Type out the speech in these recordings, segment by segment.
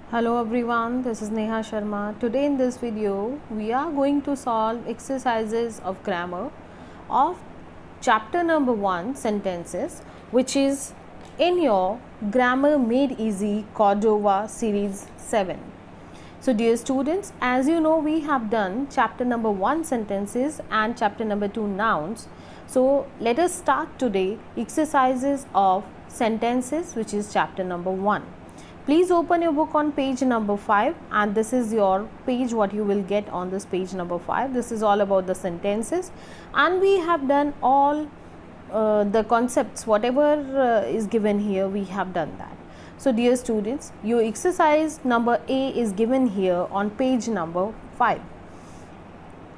Hello everyone, this is Neha Sharma. Today in this video, we are going to solve exercises of grammar of chapter number 1 sentences, which is in your Grammar Made Easy Cordova series 7. So dear students, as you know, we have done chapter number 1 sentences and chapter number 2 nouns. So let us start today exercises of sentences, which is chapter number 1. Please open your book on page number 5, and this is your page what you will get on this page number 5. This is all about the sentences, and we have done all the concepts whatever is given here. We have done that. So dear students, your exercise number A is given here on page number 5.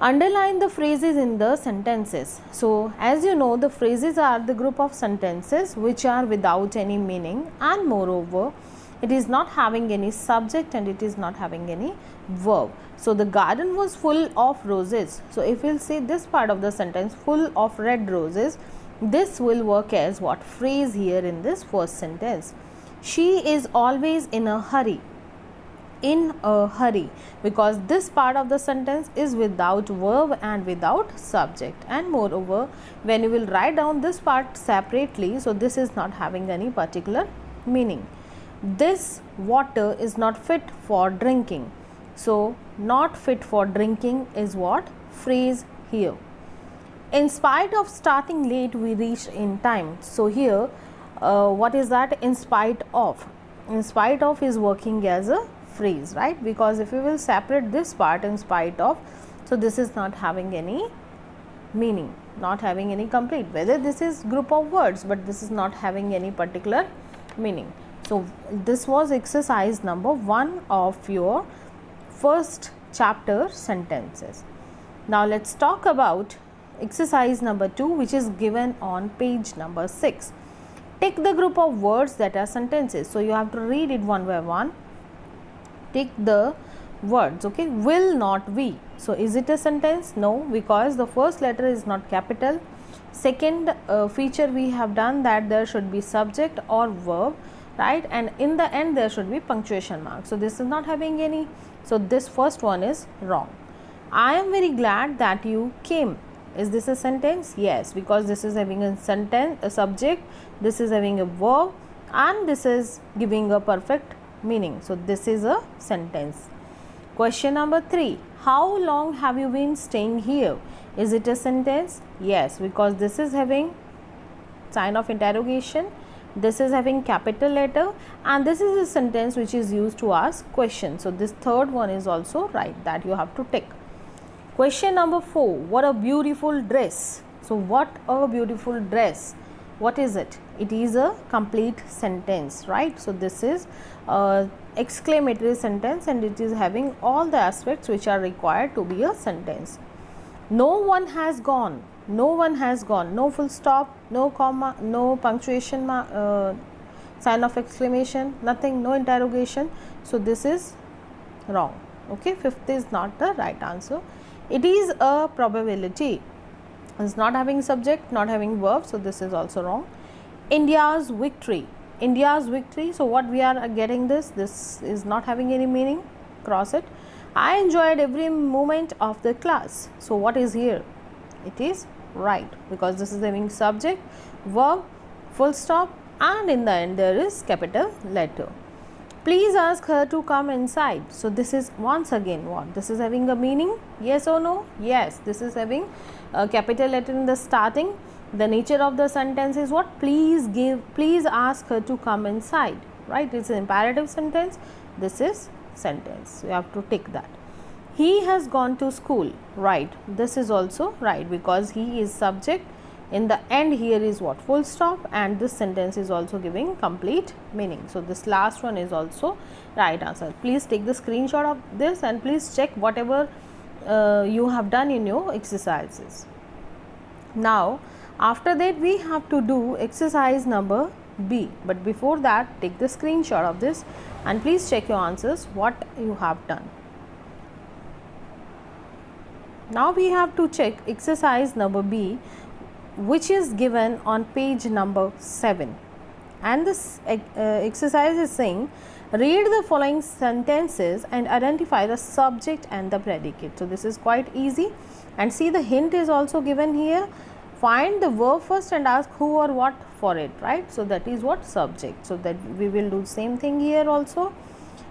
Underline the phrases in the sentences. So as you know, the phrases are the group of sentences which are without any meaning, and moreover it is not having any subject and it is not having any verb. So the garden was full of roses. So if we'll say this part of the sentence, full of red roses, this will work as what phrase here in this first sentence. She is always in a hurry. In a hurry, because this part of the sentence is without verb and without subject, and moreover when you will write down this part separately, so this is not having any particular meaning. This water is not fit for drinking. So not fit for drinking is what phrase here. In spite of starting late, we reached in time. So here what is that? In spite of. In spite of is working as a phrase, right? Because if we will separate this part, in spite of, so this is not having any meaning, not having any complete, whether this is group of words, but this is not having any particular meaning. So this was exercise number 1 of your first chapter sentences. Now let's talk about exercise number 2, which is given on page number 6. Take the group of words that are sentences. So you have to read it one by one. Take the words, okay. Will not we. So is it a sentence? No, because the first letter is not capital. Second feature we have done that there should be subject or verb, right, and in the end there should be punctuation mark. So this is not having any. So this first one is wrong. I am very glad that you came. Is this a sentence? Yes, because this is having a sentence, a subject, this is having a verb, and this is giving a perfect meaning. So this is a sentence. Question number 3. How long have you been staying here? Is it a sentence? Yes, because this is having sign of interrogation, this is having capital letter, and this is a sentence which is used to ask question. So this third one is also right, that you have to tick. Question number 4. What a beautiful dress. So what a beautiful dress, what is it? It is a complete sentence, right? So this is exclamatory sentence, and it is having all the aspects which are required to be a sentence. No one has gone. No one has gone. No full stop, no comma, no punctuation sign of exclamation, nothing, no interrogation. So this is wrong, okay. Fifth is not the right answer. It is a probability. It's not having subject, not having verb, so this is also wrong. India's victory. India's victory. So what we are getting this is not having any meaning. Cross it. I enjoyed every moment of the class. So what is here? It is right, because this is having subject, verb, full stop, and in the end there is capital letter. Please ask her to come inside. So this is once again what? This is having a meaning, yes or no? Yes, this is having a capital letter in the starting. The nature of the sentence is what? Please ask her to come inside, right? It's an imperative sentence. This is sentence. You have to tick that. He has gone to school, right? This is also right, because he is subject. In the end here is what? Full stop, and this sentence is also giving complete meaning. So this last one is also right answer. Please take the screenshot of this and please check whatever you have done in your exercises. Now after that we have to do exercise number B, but before that take the screenshot of this and please check your answers what you have done. Now we have to check exercise number B, which is given on page number 7, and this exercise is saying Read the following sentences and identify the subject and the predicate. So this is quite easy, and see the hint is also given here. Find the verb first and ask who or what for it, right? So that is what subject. So that we will do same thing here also.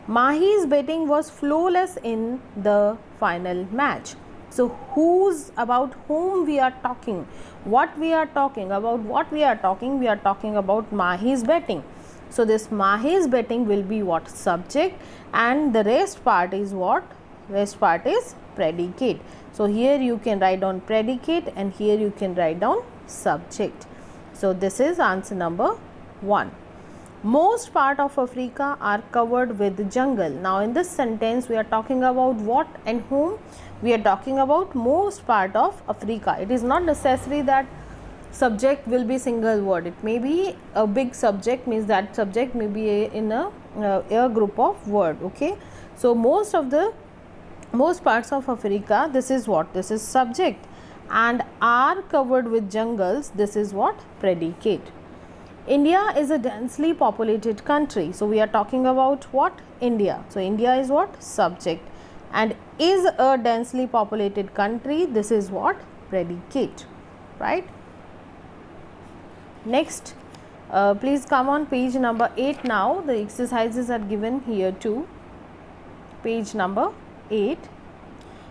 Mahi's batting was flawless in the final match. So who's, about whom we are talking, what we are talking about, what we are talking about Mahi's batting. So this Mahi's batting will be what? Subject, and the rest part is what? Rest part is predicate. So here you can write down predicate and here you can write down subject. So this is answer number 1. Most part of Africa are covered with jungle. Now in this sentence we are talking about what and whom? We are talking about most part of Africa. It is not necessary that subject will be single word. It may be a big subject, means that subject may be in a group of word. Okay, so most parts of Africa, this is what? This is subject, and are covered with jungles, this is what? Predicate. India is a densely populated country. So we are talking about what? India. So India is what? Subject, and is a densely populated country, this is what? Predicate, right? Next, please come on page number 8 now. The exercises are given here too. Page number 8.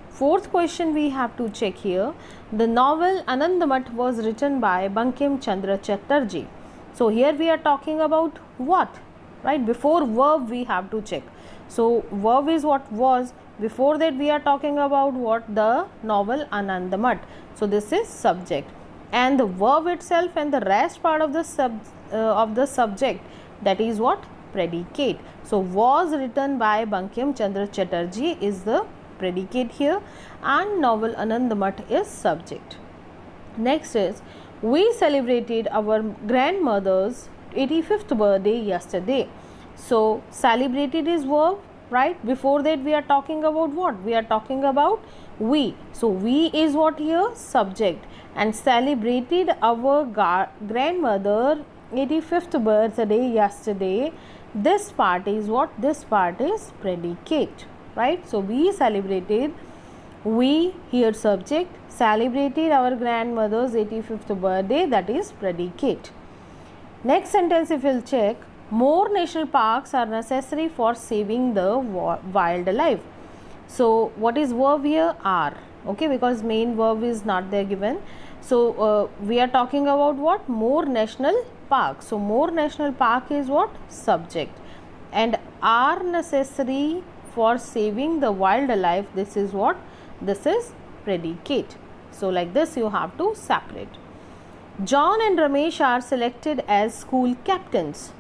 Fourth question we have to check here. The novel Anandamath was written by Bankim Chandra Chatterjee. So here we are talking about what, right? Before verb we have to check. So verb is what? Was. Before that we are talking about what? The novel Anandamath. So this is subject, and the verb itself and the rest part of the subject, that is what? Predicate. So was written by Bankim Chandra Chatterjee is the predicate here, and novel Anandamath is subject. Next is, we celebrated our grandmother's 85th birthday yesterday. So celebrated is verb, right? Before that we are talking about what? We are talking about we. So we is what here? Subject, and celebrated our grandmother 85th birthday yesterday, this part is what? This part is predicate, right? So we celebrated, we here subject, celebrated our grandmother's 85th birthday, that is predicate. Next sentence if you'll check, more national parks are necessary for saving the wildlife. So what is verb here? Are. Okay, because main verb is not there given. So we are talking about what? More national parks. So more national park is what? Subject, and are necessary for saving the wildlife, this is what? This is predicate. So like this you have to separate. John and Ramesh are selected as school captains.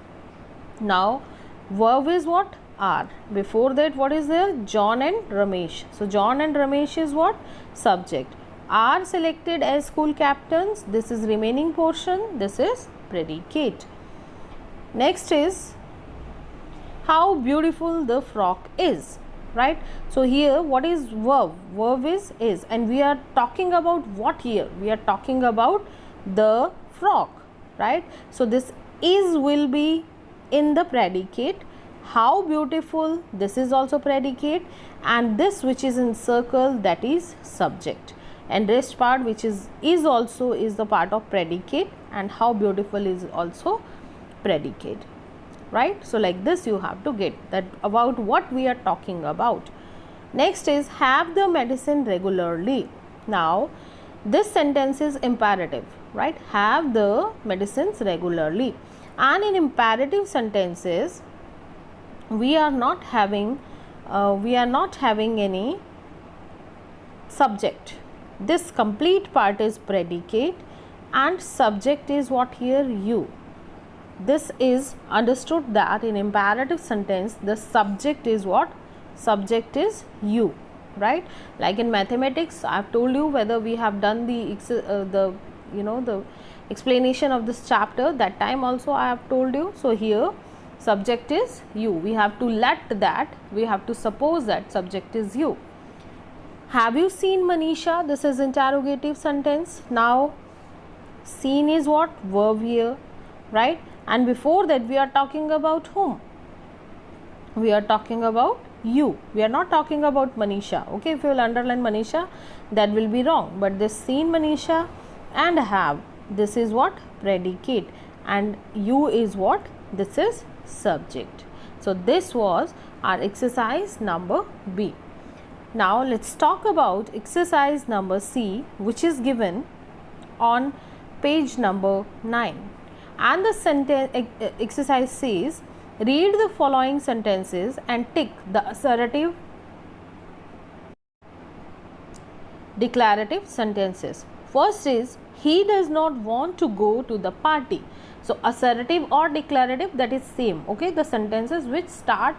Now verb is what? Are. Before that what is there? John and Ramesh. So John and Ramesh is what? Subject. Are selected as school captains, this is remaining portion, this is predicate. Next is, how beautiful the frock is, right? So here what is verb? Verb is, and we are talking about what here? We are talking about the frock, right? So this is will be in the predicate. How beautiful, this is also predicate, and this which is in circle, that is subject, and rest part which is also is the part of predicate, and how beautiful is also predicate, right? So like this you have to get that about what we are talking about. Next is, have the medicine regularly. Now this sentence is imperative, right? Have the medicines regularly, and in imperative sentences we are not having any subject. This complete part is predicate, and subject is what here? You. This is understood that in imperative sentence the subject is what? Subject is you, right? Like in mathematics I have told you, whether we have done the explanation of this chapter, that time also I have told you. So here subject is you. We have to suppose that subject is you. Have you seen Manisha? This is interrogative sentence. Now seen is what? Verb here, right? And before that we are talking about whom? we are talking about you. We are not talking about Manisha. Okay, if you will underline Manisha, that will be wrong. But this seen Manisha and have, this is what? Predicate. And you is what? This is subject. So this was our exercise number B. Now let's talk about exercise number C, which is given on page number 9. And the sentence exercise says, read the following sentences and tick the assertive, declarative sentences. First is, he does not want to go to the party. So assertive or declarative, that is same. Okay, the sentences which start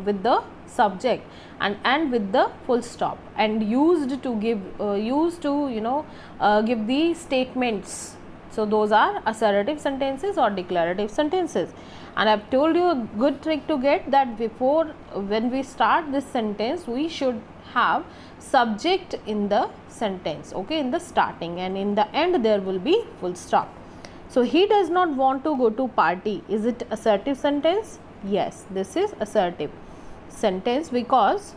with the subject and end with the full stop and used to give give the statements. So those are assertive sentences or declarative sentences. And I've told you a good trick to get that before, when we start this sentence, we should have subject in the sentence, okay, in the starting, and in the end there will be full stop. So he does not want to go to party. Is it assertive sentence? Yes, this is assertive sentence because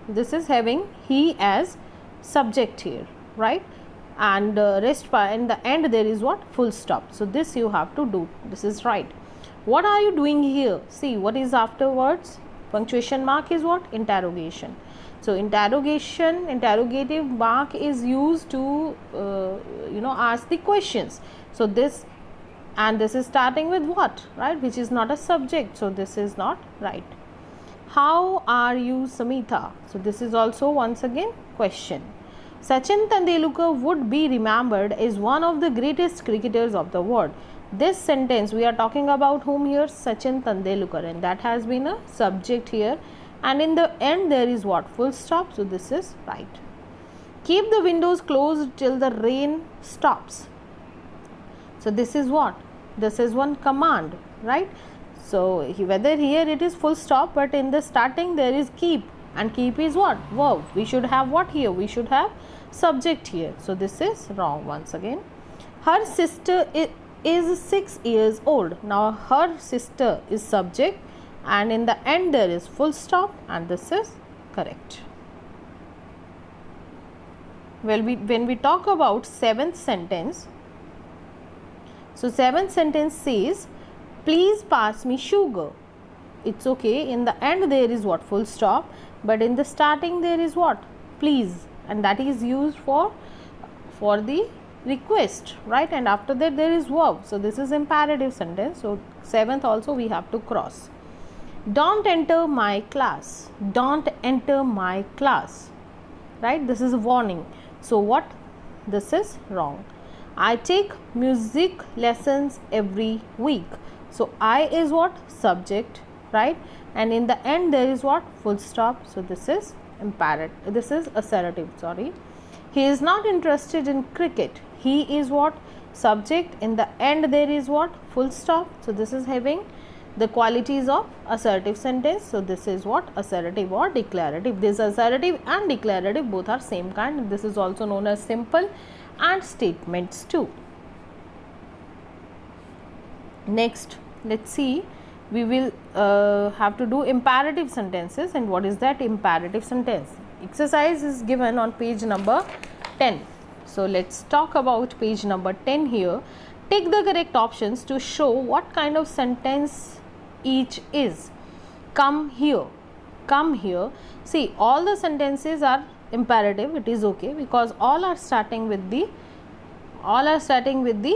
this is having he as subject here, right? And rest by in the end there is what? Full stop. So this you have to do. This is right. What are you doing here? See, what is afterwards? Punctuation mark is what? Interrogation. So interrogation, interrogative mark is used to ask the questions. So this, and this is starting with what, right? Which is not a subject. So this is not right. How are you, Samita? So this is also once again question. Sachin Tendulkar would be remembered as one of the greatest cricketers of the world. This sentence, we are talking about whom here? Sachin Tendulkar, and that has been a subject here. And in the end there is what? Full stop. So this is right. Keep the windows closed till the rain stops. So this is what? This is one command, right? So whether here it is full stop, but in the starting there is keep, and keep is what? Verb. We should have what here? We should have subject here. So this is wrong once again. Her sister is 6 years old. Now her sister is subject, and in the end there is full stop, and this is correct. Well, when we talk about seventh sentence, so seventh sentence says, please pass me sugar. It's okay. In the end there is what? Full stop, but in the starting there is what? Please, and that is used for the request, right? And after that there is verb. So this is imperative sentence. So seventh also we have to cross. Don't enter my class. Don't enter my class, right? This is a warning. So what? This is wrong. I take music lessons every week. So I is what? Subject, right? And in the end there is what? Full stop. So this is imperative. This is assertive, sorry. He is not interested in cricket. He is what? Subject. In the end there is what? Full stop. So this is having the qualities of assertive sentence. So this is what? Assertive or declarative. This assertive and declarative both are same kind. This is also known as simple and statements too. Next, let's see, we will have to do imperative sentences. And what is that imperative sentence? Exercise is given on page number 10. So let's talk about page number 10 here. Take the correct options to show what kind of sentence each is. Come here. Come here. See, all the sentences are imperative. It is okay because all are starting with the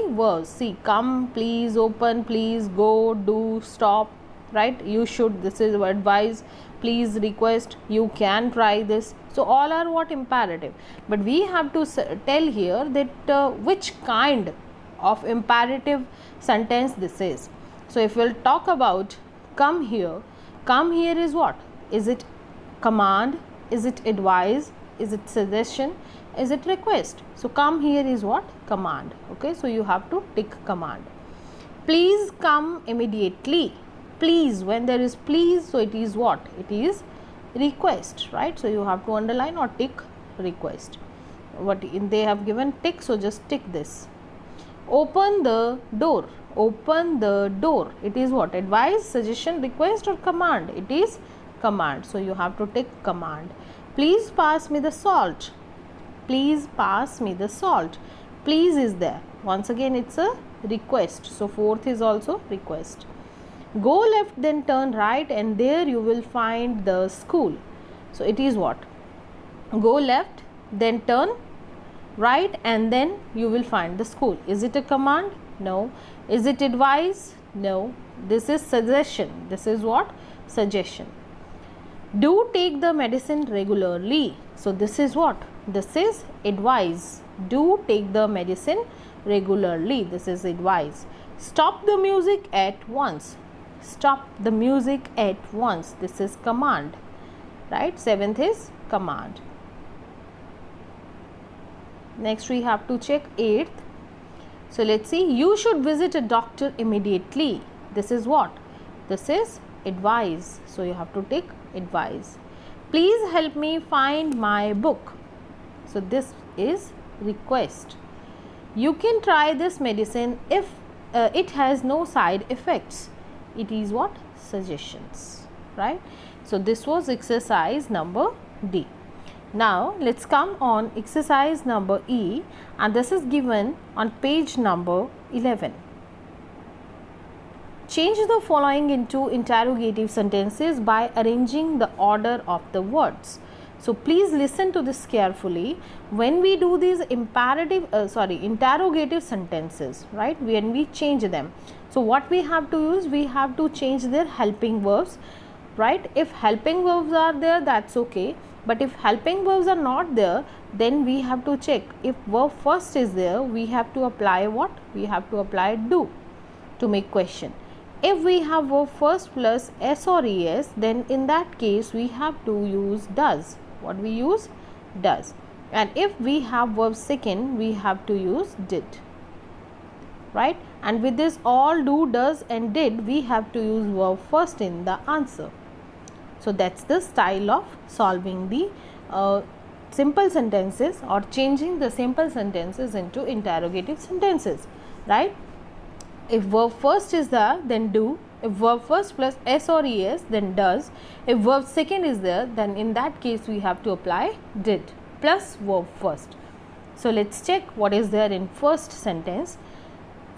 verbs. See, come, please, open, please, go, do, stop, right? You should, this is advise, please, request, you can try this. So all are what? Imperative. But we have to tell here that which kind of imperative sentence this is. So if we'll talk about come here is what? Is it command? Is it advise? Is it suggestion? Is it request? So come here is what? Command. Okay, so you have to tick command. Please come immediately. Please, when there is please, so it is what? It is request, right? So you have to underline or tick request. they have given tick, so just tick this. Open the door. Open the door. It is what? Advice, suggestion, request or command? It is command. So you have to tick command. Please pass me the salt. Please pass me the salt. Please is there. Once again it's a request. So fourth is also request. Go left then turn right and there you will find the school. So it is what? Go left then turn right and then you will find the school. Is it a command? No. Is it advice? No. This is suggestion. This is what? Suggestion. Do take the medicine regularly. So this is what? This is advice. Do take the medicine regularly. This is advice. Stop the music at once. Stop the music at once. This is command. Right? Seventh is command. Next we have to check eighth. So let's see. You should visit a doctor immediately. This is what? This is advice. So you have to take advice. Please help me find my book. So this is request. You can try this medicine if it has no side effects. It is what? Suggestions. Right? So this was exercise number D. Now let's come on exercise number E, and this is given on page number 11. Change the following into interrogative sentences by arranging the order of the words. So please listen to this carefully. When we do these interrogative sentences, right, when we change them, so what we have to use, we have to change their helping verbs, right? If helping verbs are there, that's okay. But if helping verbs are not there, then we have to check. If verb first is there, we have to apply what? We have to apply do to make question. If we have verb first plus s or es, then in that case we have to use does. What we use? Does. And if we have verb second, we have to use did. Right? And with this all, do, does and did, we have to use verb first in the answer. So that's the style of solving the simple sentences or changing the simple sentences into interrogative sentences, right? If verb first is there, then do. If verb first plus s or es, then does. If verb second is there, then in that case we have to apply did plus verb first. So let's check what is there in first sentence.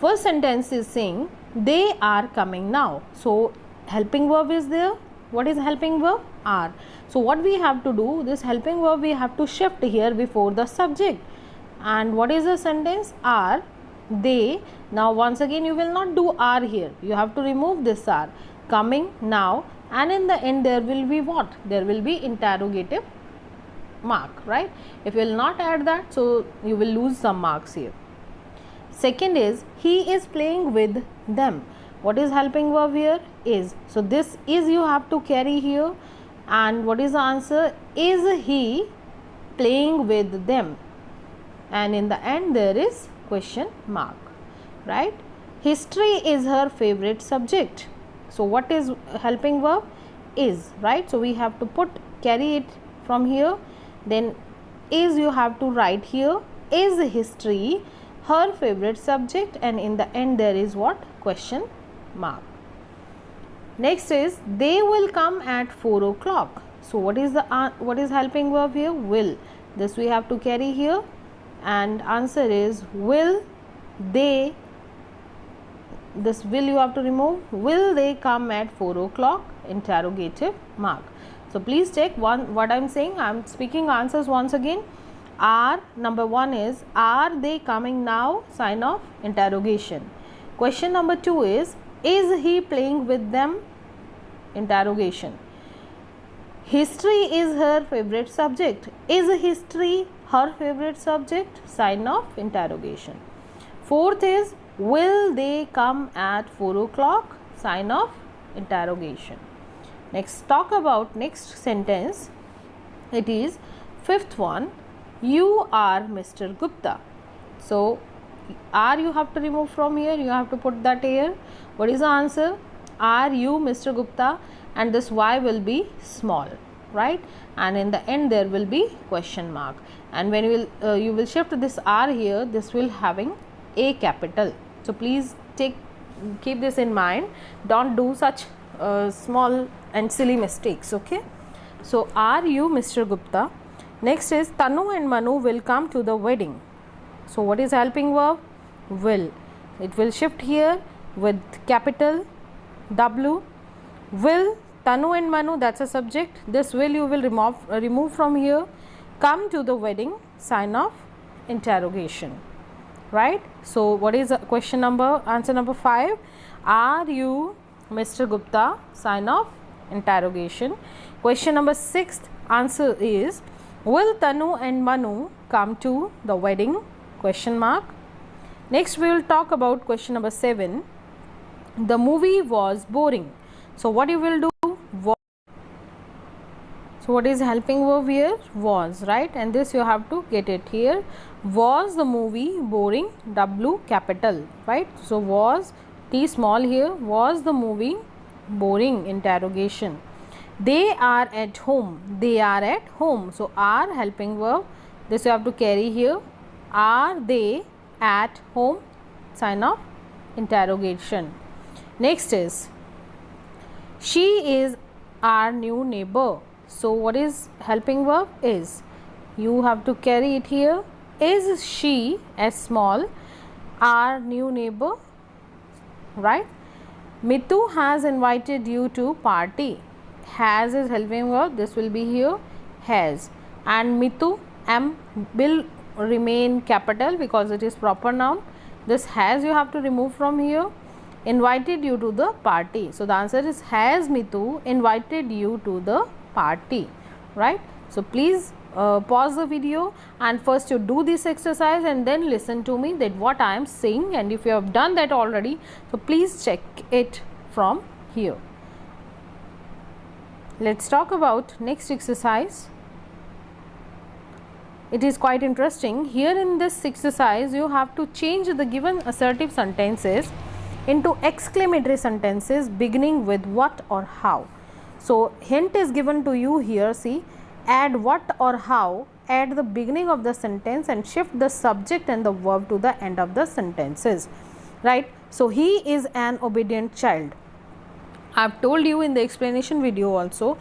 First sentence is saying they are coming now. So helping verb is there. What is helping verb? Are. So what we have to do, this helping verb we have to shift here before the subject. And what is the sentence? Are they. Now once again you will not do are here. You have to remove this are. Coming now, and in the end there will be what? There will be interrogative mark, right? If you will not add that, so you will lose some marks here. Second is he is playing with them. What is helping verb here? Is. So this is you have to carry here, and what is the answer? Is he playing with them? And in the end there is question mark, right? History is her favorite subject. So what is helping verb? Is, right? So we have to carry it from here. Then is you have to write here. Is history her favorite subject? And in the end there is what? Question mark. Next is they will come at 4 o'clock. So what is helping verb here? Will. This we have to carry here, and answer is will they. This will you have to remove. Will they come at 4 o'clock? Interrogative mark. So please check what I am saying. I am speaking answers once again. Are, number 1 is are they coming now? Sign of interrogation. Question number 2 is he playing with them? Interrogation. History is her favorite subject. Is history her favorite subject? Sign of interrogation. Fourth is will they come at 4 o'clock? Sign of interrogation. Next, talk about next sentence. It is fifth one. You are Mr. Gupta. So are you have to remove from here. You have to put that here. What is the answer? Are you Mr. Gupta? And this y will be small. right? And in the end there will be question mark, and when you will shift this R here, this will having A capital. So please keep this in mind, don't do such small and silly mistakes, okay? So are you Mr. Gupta? Next is Tanu and Manu will come to the wedding. So what is helping verb? Will. It will shift here with capital W. Will Tanu and Manu, that's a subject. This will you will remove from here. Come to the wedding, sign of interrogation, right? So what is question number, answer number 5? Are you Mr. Gupta? Sign of interrogation. Question number 6, answer is will Tanu and Manu come to the wedding? Question mark. Next we will talk about question number 7. The movie was boring. So what you will do? So what is helping verb here? Was, right? And this you have to get it here. Was the movie boring? W capital, right? So was, T small here. Was the movie boring? Interrogation. They are at home. They are at home. So are helping verb. This you have to carry here. Are they at home? Sign of interrogation. Next is she is our new neighbor. So what is helping verb? Is. You have to carry it here. Is she, as small, our new neighbor, right? Mitu has invited you to party. Has is helping verb. This will be here. Has. And Mitu, M will remain capital because it is proper noun. This has you have to remove from here. Invited you to the party. So the answer is has Mitu invited you to the party, right? So please pause the video and first you do this exercise and then listen to me that what I am saying, and if you have done that already, so please check it from here. Let's talk about next exercise. It is quite interesting. Here in this exercise you have to change the given assertive sentences into exclamatory sentences beginning with what or how. So hint is given to you here. See, add what or how at the beginning of the sentence and shift the subject and the verb to the end of the sentences, right? So he is an obedient child. I have told you in the explanation video also,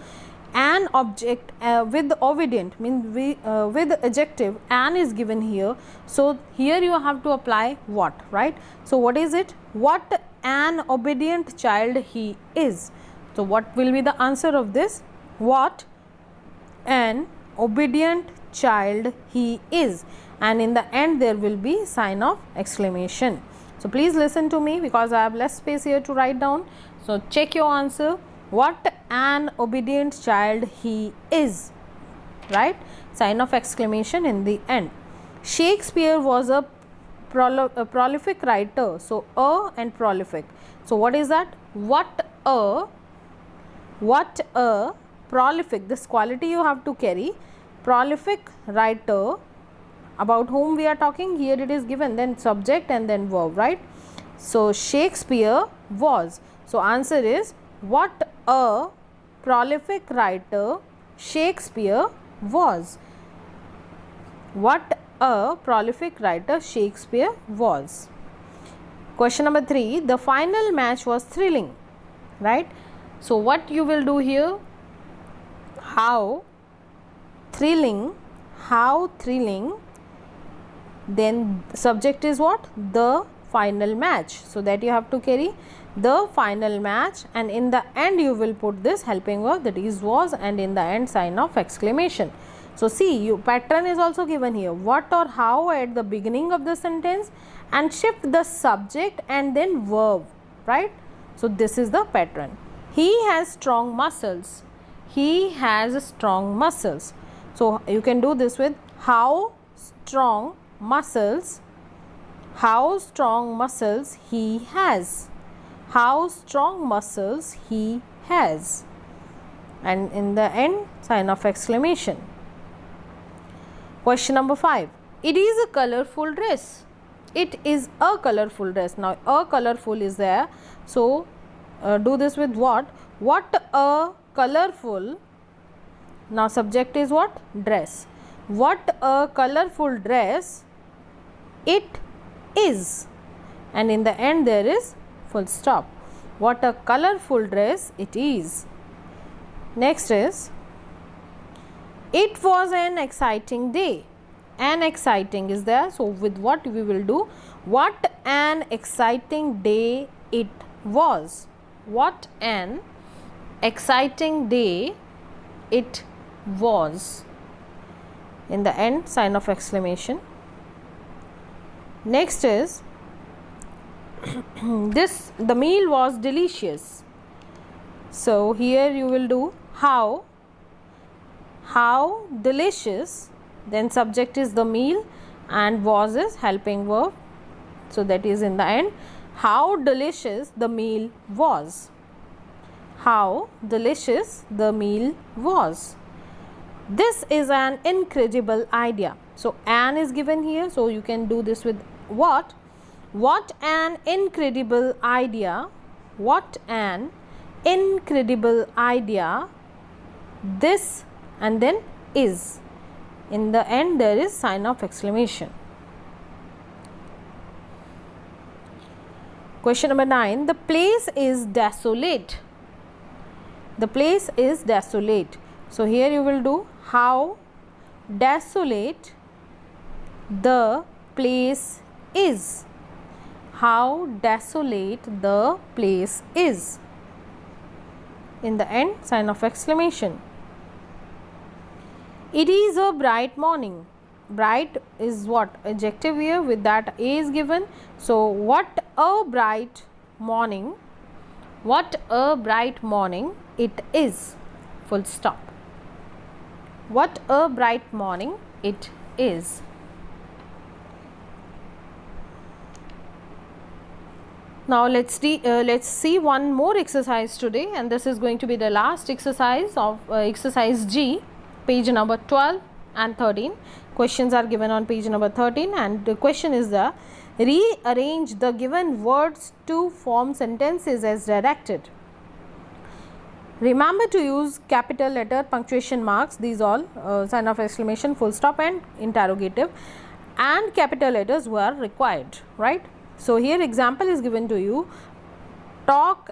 an object with obedient means with adjective an is given here. So here you have to apply what, right? So what is it? What an obedient child he is. So what will be the answer of this? What an obedient child he is, and in the end there will be sign of exclamation. So please listen to me because I have less space here to write down. So check your answer. What an obedient child he is, right? Sign of exclamation in the end. Shakespeare was a prolific writer. So a and prolific. So what is that? What a prolific, this quality you have to carry. Prolific writer, about whom we are talking here, it is given, then subject and then verb, right? So Shakespeare was. So answer is what a prolific writer Shakespeare was. What a prolific writer Shakespeare was. Question number 3, the final match was thrilling, right? So what you will do here? How thrilling, then subject is what? The final match. So that you have to carry the final match, and in the end you will put this helping verb, that is was, and in the end sign of exclamation. So see, pattern is also given here. What or how at the beginning of the sentence and shift the subject and then verb, right? So this is the pattern. He has strong muscles. He has strong muscles. So you can do this with how strong muscles. How strong muscles he has. How strong muscles he has. And in the end, sign of exclamation. Question number 5. It is a colorful dress. It is a colorful dress. Now a colorful is there. So do this with what? What a colorful Now subject is what? Dress. What a colorful dress it is. And in the end there is full stop. What a colorful dress it is. Next is, it was an exciting day. An exciting is there. So with what we will do? What an exciting day it was. What an exciting day it was. In the end, sign of exclamation. Next is, the meal was delicious. So here you will do how delicious, then subject is the meal and was is helping verb. So that is in the end, how delicious the meal was. How delicious the meal was. This is an incredible idea. So an is given here, so you can do this with what? What an incredible idea. What an incredible idea this, and then is. In the end there is sign of exclamation. Question number 9. The place is desolate. The place is desolate. So here you will do how desolate the place is. How desolate the place is. In the end, sign of exclamation. It is a bright morning. Bright is what? Adjective here, with that a is given. So what a bright morning. What a bright morning it is. Full stop. What a bright morning it is. Now let's see one more exercise today, and this is going to be the last exercise of exercise G, page number 12 and 13. Questions are given on page number 13, and the question is the rearrange the given words to form sentences as directed. Remember to use capital letter, punctuation marks, these all, sign of exclamation, full stop and interrogative, and capital letters were required, right? So here example is given to you, talk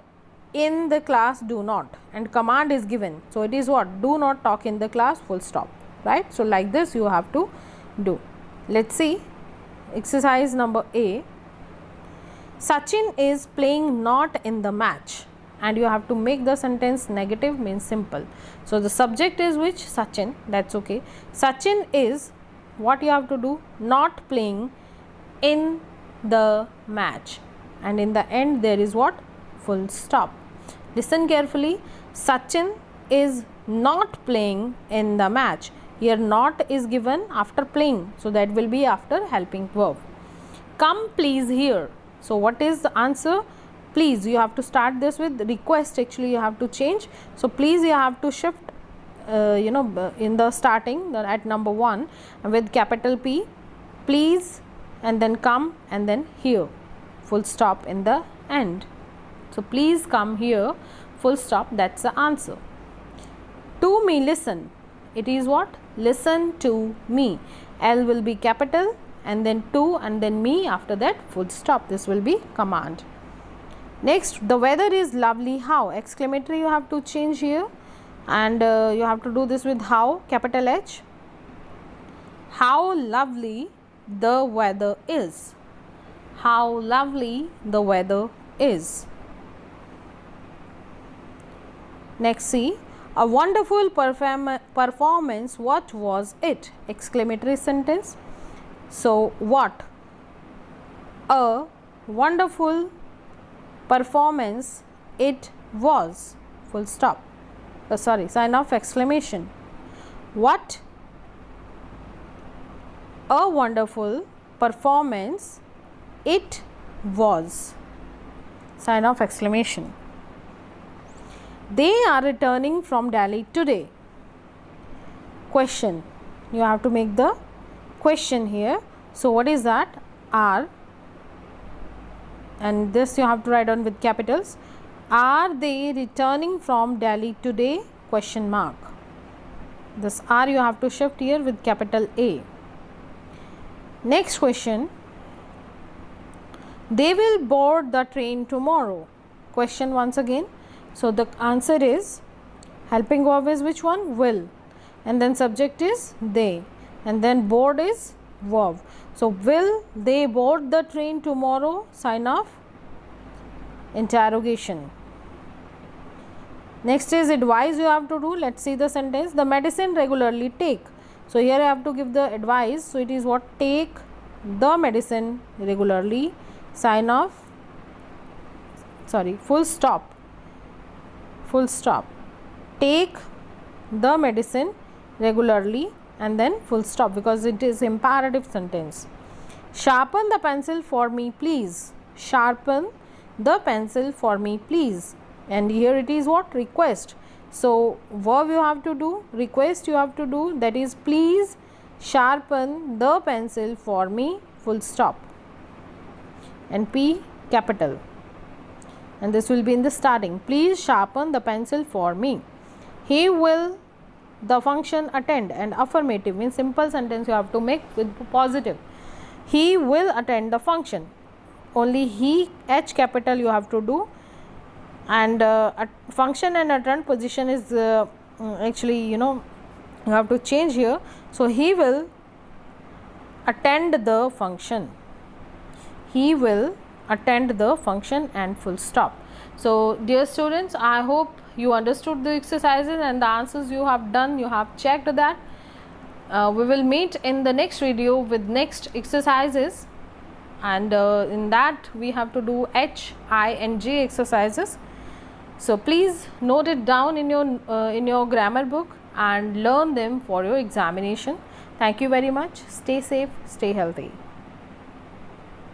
in the class do not, and command is given. So it is what? Do not talk in the class, full stop, right? So like this you have to do. Let's see exercise number A. Sachin is playing not in the match, and you have to make the sentence negative, means simple. So the subject is which? Sachin, that's okay. Sachin is, what you have to do? Not playing in the match, and in the end there is what? Full stop. Listen carefully. Sachin is not playing in the match. Here not is given after playing, so that will be after helping verb. Come please here. So what is the answer? Please, you have to start this with request, actually you have to change. So please you have to shift in the starting at number 1 with capital P, please, and then come, and then here, full stop in the end. So please come here, full stop, that's the answer. To me listen, it is what? Listen to me. L will be capital, and then to, and then me, after that full stop, this will be command. Next, the weather is lovely. How? Exclamatory you have to change here, and you have to do this with how, capital H. How lovely the weather is. How lovely the weather is. Next, see, a wonderful performance, what was it? Exclamatory sentence. So what? A wonderful performance it was, full stop. Sign of exclamation. What? A wonderful performance it was, sign of exclamation. They are returning from Delhi today. Question. You have to make the question here. So what is that? Are, and this you have to write on with capitals. Are they returning from Delhi today? Question mark. This R you have to shift here with capital A. Next question. They will board the train tomorrow. Question once again. So the answer is, helping verb is which one? Will. And then subject is they. And then board is verb. So will they board the train tomorrow? Sign of interrogation. Next is advice you have to do. Let's see the sentence. The medicine regularly take. So here I have to give the advice. So it is what? Take the medicine regularly. Sign of, full stop. Full stop. Take the medicine regularly and then full stop, because it is imperative sentence. Sharpen the pencil for me, please. Sharpen the pencil for me, please. And here it is what? Request. So verb you have to do, request you have to do, that is please sharpen the pencil for me, full stop. And P capital. And this will be in the starting. Please sharpen the pencil for me. He will the function attend, and affirmative means simple sentence you have to make with positive. He will attend the function. Only he, H capital you have to do. And function and attend position is actually you have to change here. So he will attend the function. He will attend the function and full stop. So dear students, I hope you understood the exercises and the answers you have done, you have checked that. We will meet in the next video with next exercises, and in that we have to do H, I and J exercises. So please note it down in your grammar book and learn them for your examination. Thank you very much. Stay safe, stay healthy.